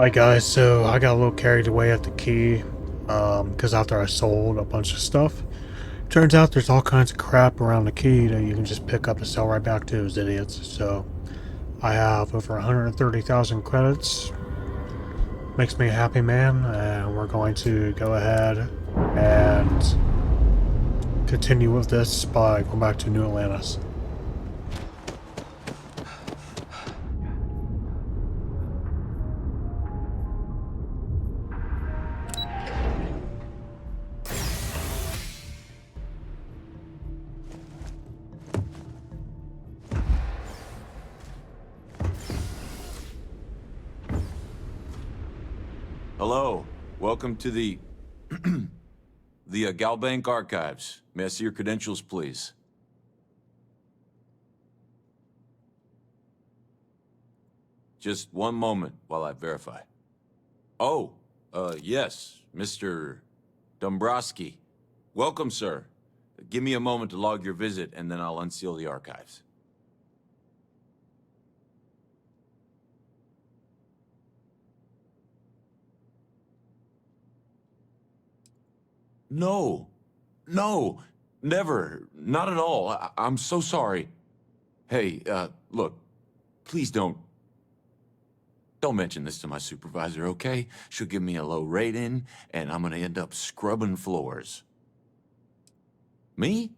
Hi guys, so I got a little carried away at the key, because after I sold a bunch of stuff, turns out there's all kinds of crap around the key that you can just pick up and sell right back to those idiots. So I have over 130,000 credits, makes me a happy man, and we're going to go ahead and continue with this by going back to New Atlantis. Hello, welcome to the Galbank Archives. May I see your credentials, please? Just one moment while I verify. Oh, yes, Mr. Dombrowski. Welcome, sir. Give me a moment to log your visit, and then I'll unseal the archives. No, no, never, not at all. I'm so sorry. Hey, look, please don't mention this to my supervisor, okay? She'll give me a low rating, and I'm gonna end up scrubbing floors. Me?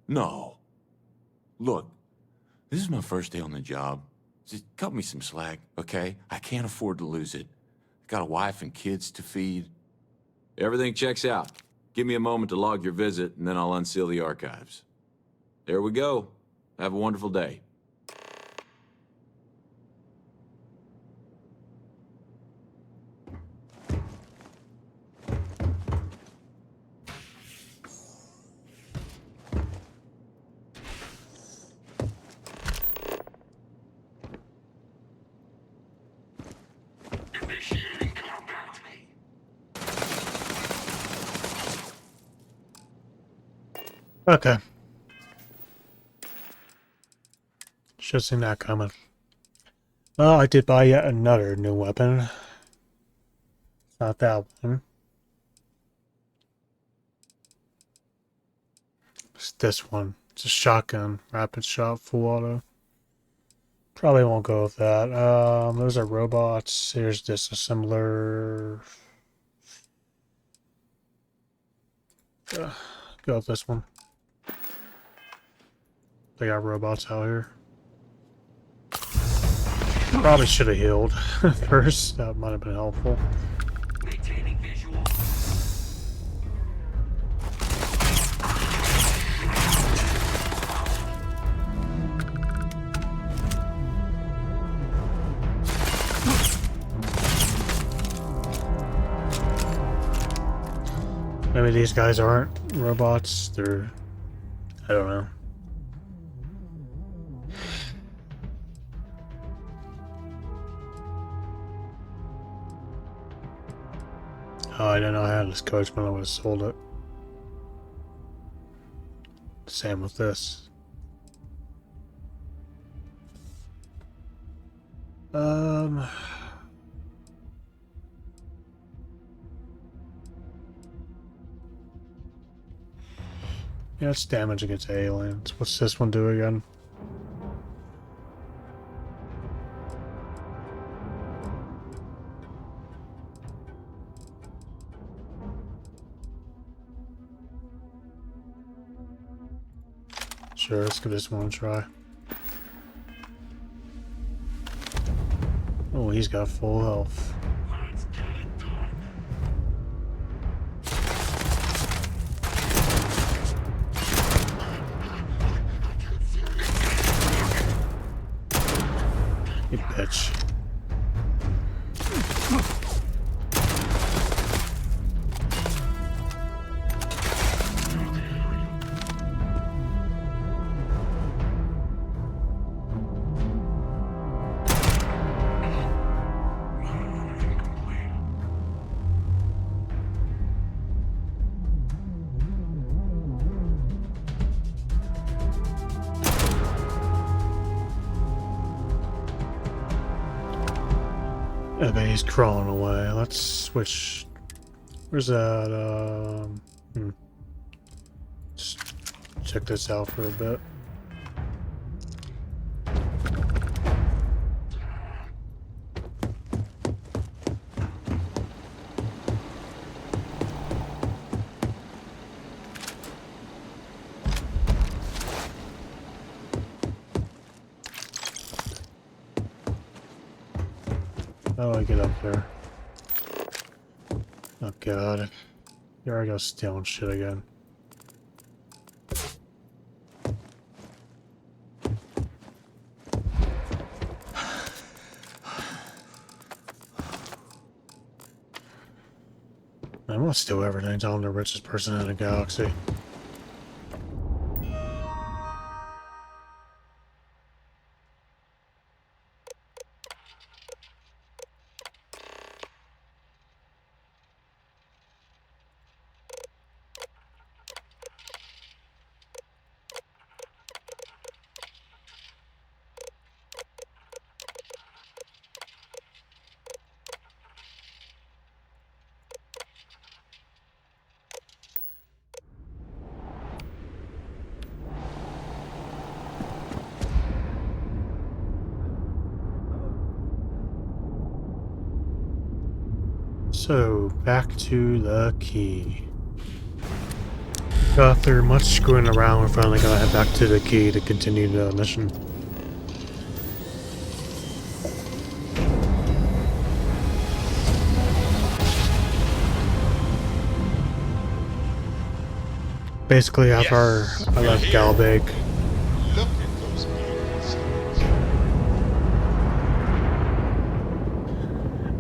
No. Look, this is my first day on the job. Just cut me some slack, okay? I can't afford to lose it. I got a wife and kids to feed. Everything checks out. Give me a moment to log your visit, and then I'll unseal the archives. There we go. Have a wonderful day. Okay. Should have seen that coming. Well, I did buy yet another new weapon. It's not that one. It's this one. It's a shotgun. Rapid shot, full auto. Probably won't go with that. Those are robots. Here's disassembler. Go with this one. They got robots out here. Probably should have healed first. That might have been helpful. Maintaining visual. Maybe these guys aren't robots. They're... I don't know. Oh, I didn't know I had this coach when I would have sold it. Same with this. Yeah, it's damage against aliens. What's this one do again? Sure, let's give this one a try. Oh, he's got full health. Let's get it done. You bitch. Okay, he's crawling away. Let's switch. Where's that? Just check this out for a bit. How do I get up there? Oh god. Here I go stealing shit again. I must steal everything. I'm the richest person in the galaxy. So, back to the key. After much screwing around, we're finally gonna head back to the key to continue the mission. Basically, after Yes, I we're left here. Galbank, Look at those beauties.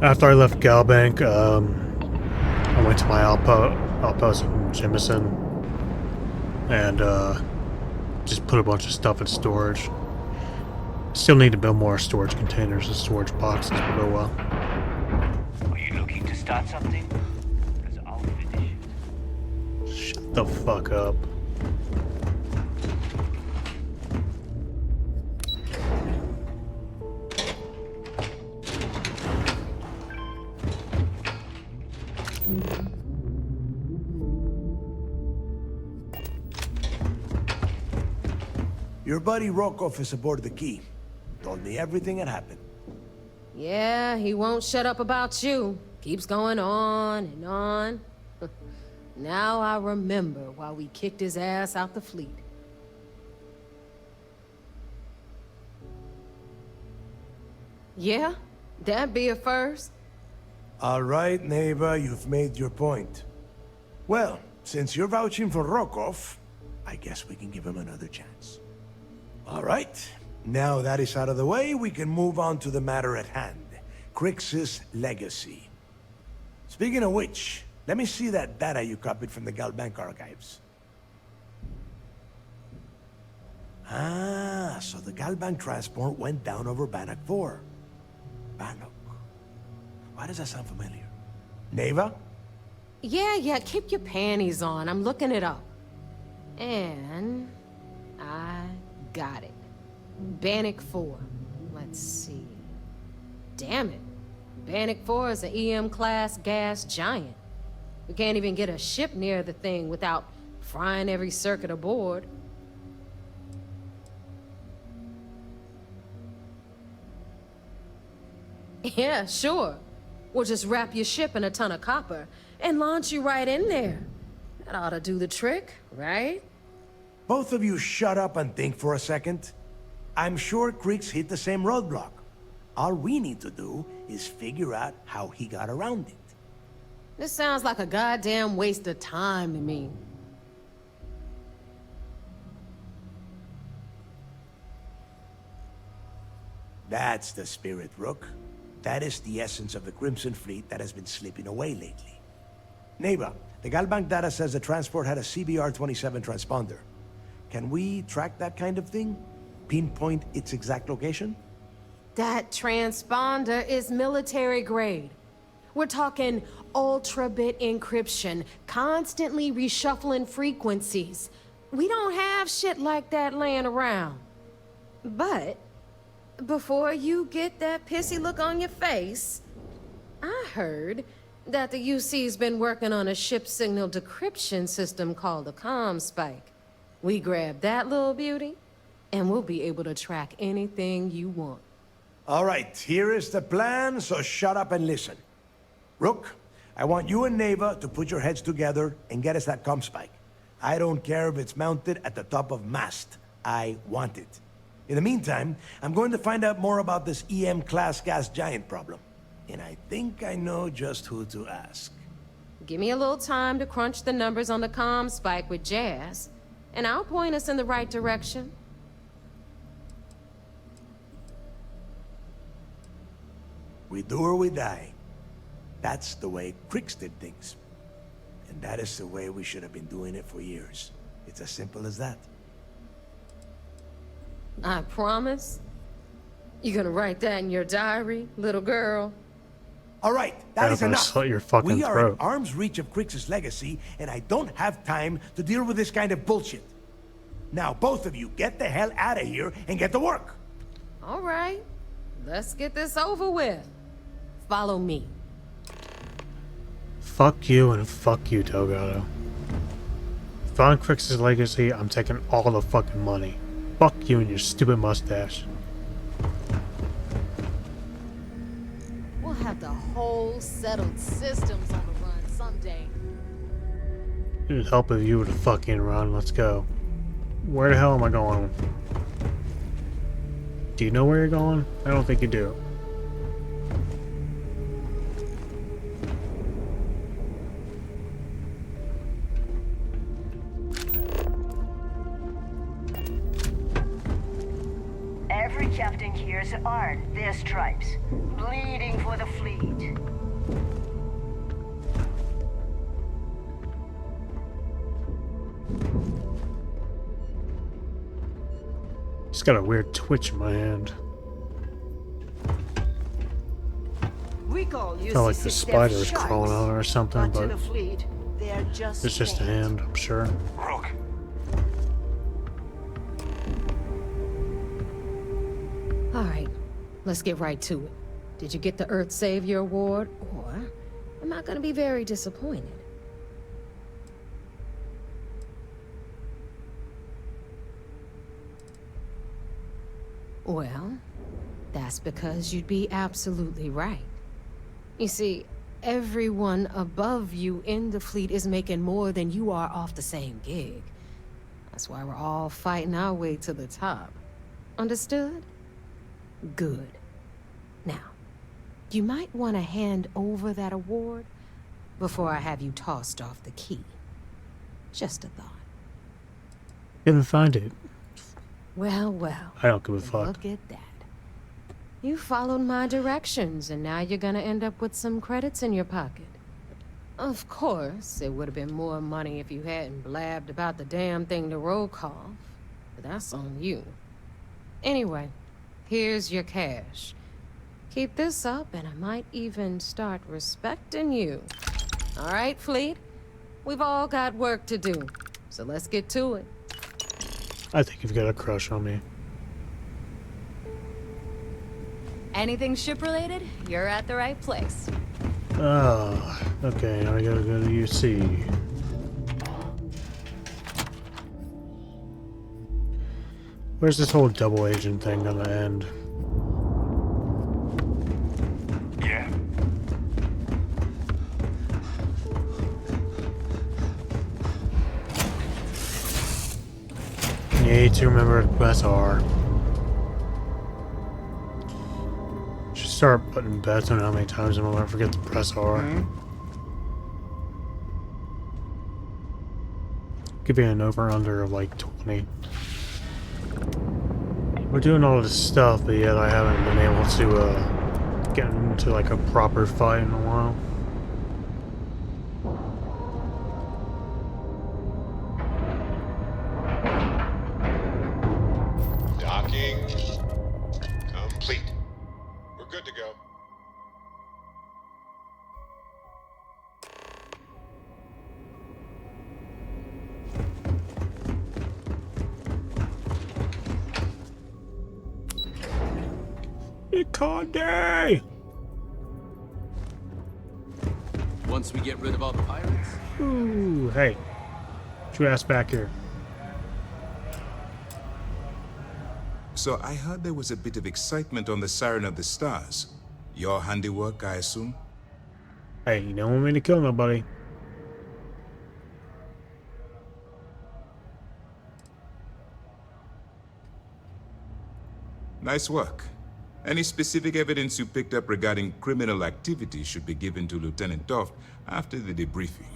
after I left Galbank, I went to my outpost in Jemison and just put a bunch of stuff in storage. Still need to build more storage containers and storage boxes, but oh well. Are you looking to start something? Because I'll finish it. Shut the fuck up. Your buddy Rokov is aboard the Key. Told me everything that happened. Yeah, he won't shut up about you. Keeps going on and on. Now I remember why we kicked his ass out the fleet. Yeah, that'd be a first. All right, neighbor, you've made your point. Well, since you're vouching for Rokov, I guess we can give him another chance. All right, now that is out of the way, we can move on to the matter at hand. Crix's legacy. Speaking of which, let me see that data you copied from the Galbank archives. Ah, so the Galbank transport went down over Bannock 4. Bannock. Why does that sound familiar? Neva? Yeah, keep your panties on. I'm looking it up. And I got it. Bannock 4. Let's see. Damn it. Bannock 4 is an EM-class gas giant. We can't even get a ship near the thing without frying every circuit aboard. Yeah, sure. We'll just wrap your ship in a ton of copper and launch you right in there. That ought to do the trick, right? Both of you shut up and think for a second. I'm sure Crix hit the same roadblock. All we need to do is figure out how he got around it. This sounds like a goddamn waste of time to me. That's the spirit, Rook. That is the essence of the Crimson Fleet that has been slipping away lately. Neighbor, the Galbank data says the transport had a CBR-27 transponder. Can we track that kind of thing? Pinpoint its exact location? That transponder is military grade. We're talking ultra-bit encryption, constantly reshuffling frequencies. We don't have shit like that laying around. But before you get that pissy look on your face, heard that the UC's been working on a ship signal decryption system called a comm spike. We grab that little beauty, and we'll be able to track anything you want. All right, here is the plan, so shut up and listen. Rook, I want you and Neva to put your heads together and get us that comm spike. I don't care if it's mounted at the top of mast. I want it. In the meantime, I'm going to find out more about this EM-class gas giant problem. And I think I know just who to ask. Give me a little time to crunch the numbers on the comm spike with Jazz, and I'll point us in the right direction. We do or we die. That's the way Crix did things. And that is the way we should have been doing it for years. It's as simple as that. I promise. You gonna write that in your diary, little girl? All right, that is I'm gonna enough. slit your fucking We are throat. in arm's reach of Crix's legacy, and I don't have time to deal with this kind of bullshit. Now, both of you, get the hell out of here and get to work. All right, let's get this over with. Follow me. Fuck you and fuck you, Delgado. Find Crix's legacy, I'm taking all the fucking money. Fuck you and your stupid mustache. We'll have the whole settled systems on the run someday. It'd help if you would fucking run. Let's go. Where the hell am I going? Do you know where you're going? I don't think you do. Every captain here's earned their stripes, bleeding for the fleet. Just got a weird twitch in my hand. Recall Felt like the spider was crawling on it or something, to but the fleet, they're just it's just a bait. hand, I'm sure. Rook, All right, let's get right to it. Did you get the Earth Savior Award, or am I gonna be very disappointed? Well, that's because you'd be absolutely right. You see, everyone above you in the fleet is making more than you are off the same gig. That's why we're all fighting our way to the top. Understood? Good. Now, you might want to hand over that award before I have you tossed off the key. Just a thought. Didn't find it. Well, well. I don't give a fuck. Look at that. You followed my directions, and now you're gonna end up with some credits in your pocket. Of course, it would have been more money if you hadn't blabbed about the damn thing to roll call, but that's on you. Anyway, here's your cash. Keep this up, and I might even start respecting you. All right, Fleet? We've all got work to do, so let's get to it. I think you've got a crush on me. Anything ship-related, you're at the right place. Oh, okay, now I gotta go to UC. Where's this whole double agent thing gonna end? yeah. You need to remember to press R. Should start putting bets on how many times I'm gonna forget to press R. Could be an over-under of like 20. We're doing all this stuff, but yet I haven't been able to get into like a proper fight in a while. Docking complete. We're good to go. Icardi! once we get rid of all the pirates. Ooh, hey. Get your ass back here. So I heard there was a bit of excitement on the Siren of the Stars. Your handiwork, I assume? Hey, you don't want me to kill nobody. Nice work. Any specific evidence you picked up regarding criminal activity should be given to Lieutenant Toft after the debriefing.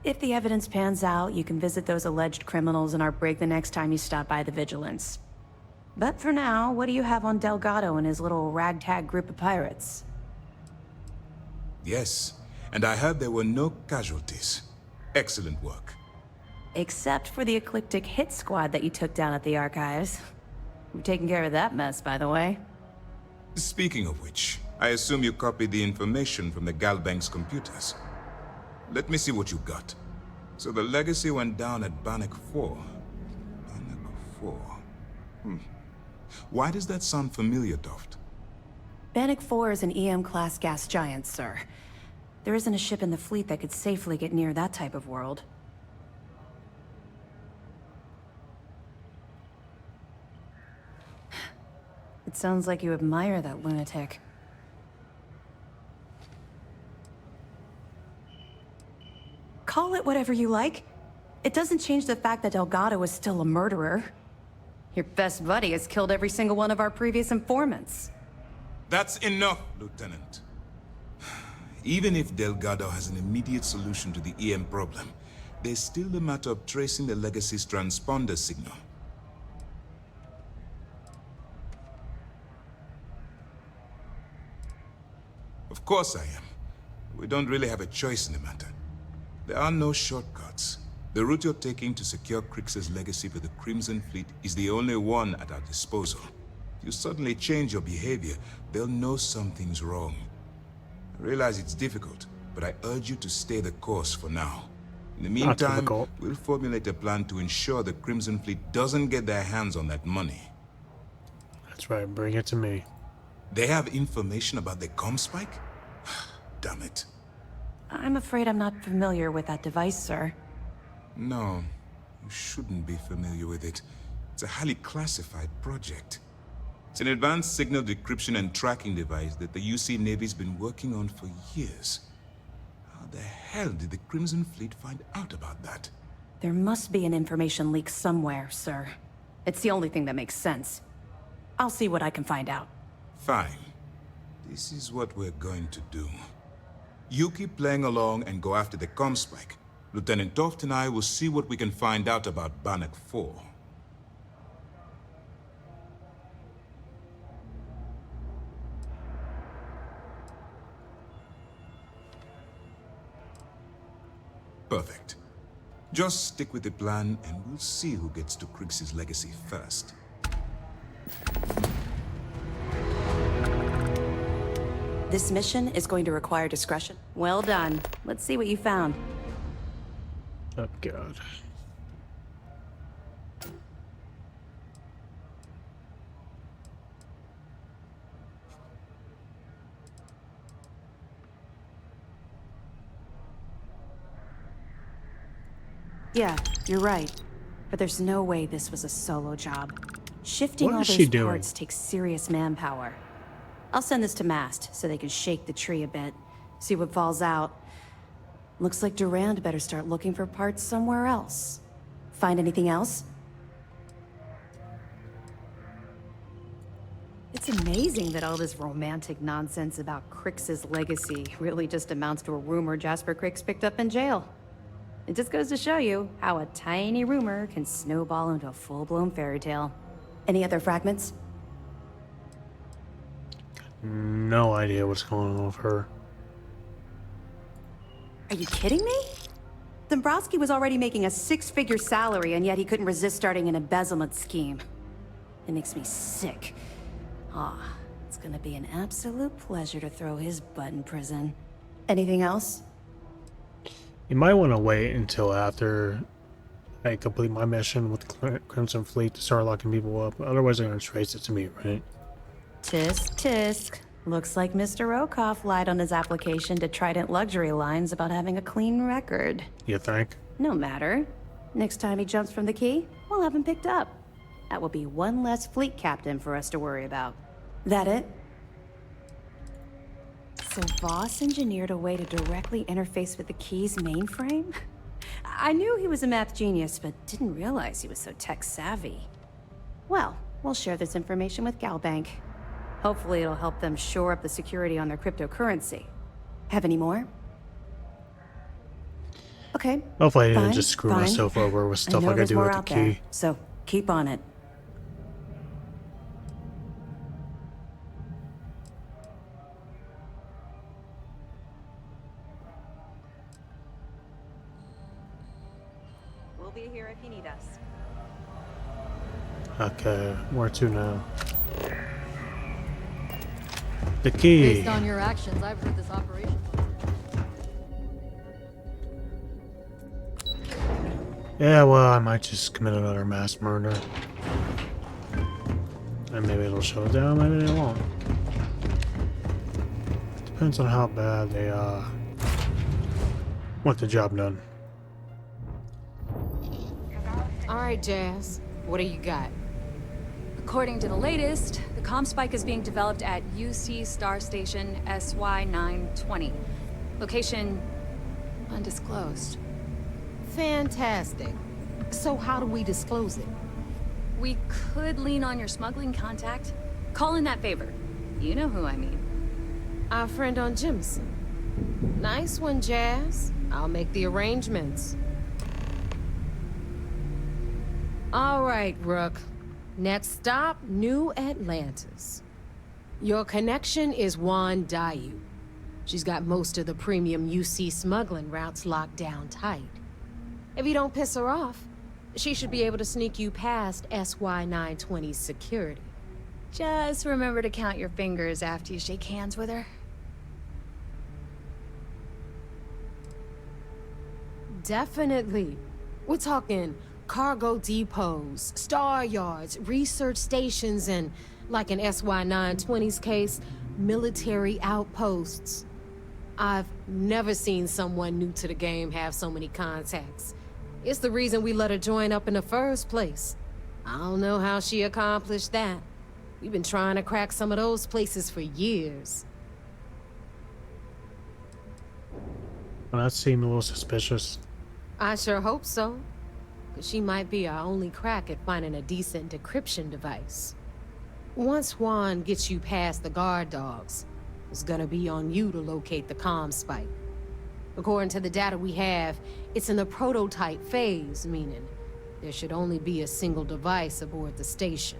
If the evidence pans out, you can visit those alleged criminals in our break the next time you stop by the Vigilance. But for now, what do you have on Delgado and his little ragtag group of pirates? Yes, and I heard there were no casualties. Excellent work. Except for the eclectic hit squad that you took down at the archives. We're taking care of that mess, by the way. Speaking of which, I assume you copied the information from the Galbank's computers. Let me see what you got. So the legacy went down at Bannock 4. Bannock 4. Why does that sound familiar, Toft? Bannock 4 is an EM-class gas giant, sir. There isn't a ship in the fleet that could safely get near that type of world. It sounds like you admire that lunatic. Call it whatever you like. It doesn't change the fact that Delgado is still a murderer. Your best buddy has killed every single one of our previous informants. That's enough, Lieutenant. Even if Delgado has an immediate solution to the EM problem, there's still the matter of tracing the legacy's transponder signal. Of course I am. We don't really have a choice in the matter. There are no shortcuts. The route you're taking to secure Crix's legacy for the Crimson Fleet is the only one at our disposal. If you suddenly change your behavior, they'll know something's wrong. I realize it's difficult, but I urge you to stay the course for now. In the meantime, we'll formulate a plan to ensure the Crimson Fleet doesn't get their hands on that money. That's right, bring it to me. They have information about the comm spike? Damn it. I'm afraid I'm not familiar with that device, sir. No, you shouldn't be familiar with it. It's a highly classified project. It's an advanced signal decryption and tracking device that the UC Navy's been working on for years. How the hell did the Crimson Fleet find out about that? There must be an information leak somewhere, sir. It's the only thing that makes sense. I'll see what I can find out. Fine. This is what we're going to do. You keep playing along and go after the comm spike. Lieutenant Toft and I will see what we can find out about Bannock 4. Perfect. Just stick with the plan and we'll see who gets to Crix's legacy first. This mission is going to require discretion. Well done. Let's see what you found. Oh, God. Yeah, you're right. But there's no way this was a solo job. Shifting What all is she those doing? parts takes serious manpower. I'll send this to Mast so they can shake the tree a bit, see what falls out. Looks like Durand better start looking for parts somewhere else. Find anything else? It's amazing that all this romantic nonsense about Crix's legacy really just amounts to a rumor Jasper Crix picked up in jail. It just goes to show you how a tiny rumor can snowball into a full-blown fairy tale. Any other fragments? No idea what's going on with her. Are you kidding me? Dombrowski was already making a six-figure salary, and yet he couldn't resist starting an embezzlement scheme. It makes me sick. It's gonna be an absolute pleasure to throw his butt in prison. Anything else? You might want to wait until after I complete my mission with the Crimson Fleet to start locking people up. Otherwise, they're going to trace it to me, right? Tisk, tisk. Looks like Mr. Rokoff lied on his application to Trident Luxury Lines about having a clean record. You think? No matter. Next time he jumps from the key, we'll have him picked up. That will be one less fleet captain for us to worry about. That it? So Voss engineered a way to directly interface with the key's mainframe? I knew he was a math genius, but didn't realize he was so tech-savvy. Well, we'll share this information with Galbank. Hopefully it'll help them shore up the security on their cryptocurrency. Have any more? Okay. Hopefully I didn't fine, just screw fine. myself over with stuff I know like I there's do more with the out there, key. so keep on it. We'll be here if you need us. Okay, where to now? The key. Based on your actions, I've heard this operation. Yeah, well, I might just commit another mass murder. And maybe it'll show it down, maybe it won't. Depends on how bad they, want the job done. All right, Jazz. What do you got? According to the latest, the comm spike is being developed at UC Star Station SY-920. Location undisclosed. Fantastic. So how do we disclose it? We could lean on your smuggling contact. Call in that favor. You know who I mean. Our friend on Jimson. Nice one, Jazz. I'll make the arrangements. All right, Rook. Next stop, New Atlantis. Your connection is Juan Dayu. She's got most of the premium UC smuggling routes locked down tight. If you don't piss her off, she should be able to sneak you past SY-920's security. Just remember to count your fingers after you shake hands with her. Definitely. We're talking cargo depots, star yards, research stations, and, like in SY-920's case, military outposts. I've never seen someone new to the game have so many contacts. It's the reason we let her join up in the first place. I don't know how she accomplished that. We've been trying to crack some of those places for years. Well, that seemed a little suspicious. I sure hope so. Because she might be our only crack at finding a decent decryption device. Once Juan gets you past the guard dogs, it's gonna be on you to locate the comm spike. According to the data we have, it's in the prototype phase, meaning there should only be a single device aboard the station.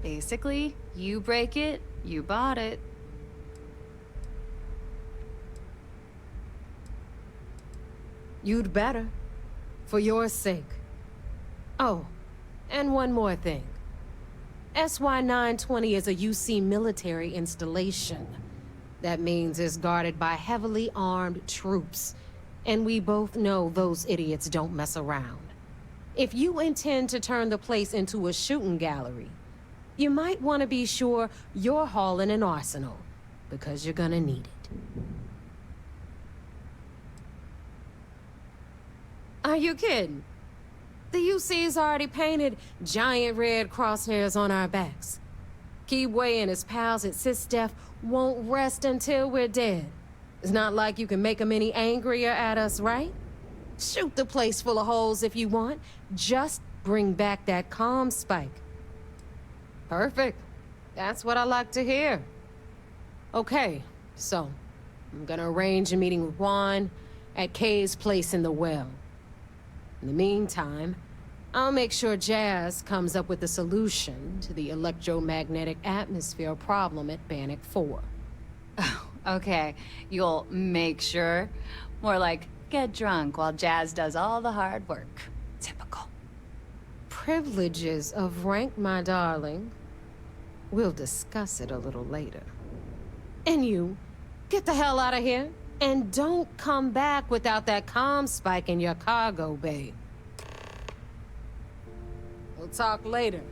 Basically, you break it, you bought it. You'd better. For your sake. Oh, and one more thing. SY-920 is a UC military installation. That means it's guarded by heavily armed troops. And we both know those idiots don't mess around. If you intend to turn the place into a shooting gallery, you might want to be sure you're hauling an arsenal, because you're gonna need it. Are you kidding? The UC's already painted giant red crosshairs on our backs. Keyway and his pals at SysDef won't rest until we're dead. It's not like you can make them any angrier at us, right? Shoot the place full of holes if you want. Just bring back that comm spike. Perfect. That's what I like to hear. Okay, so I'm gonna arrange a meeting with Juan at Kay's place in the well. In the meantime, I'll make sure Jazz comes up with a solution to the electromagnetic atmosphere problem at Bannock 4. Oh, okay. You'll make sure. More like, get drunk while Jazz does all the hard work. Typical. Privileges of rank, my darling. We'll discuss it a little later. And you, get the hell out of here. And don't come back without that comm spike in your cargo bay. We'll talk later.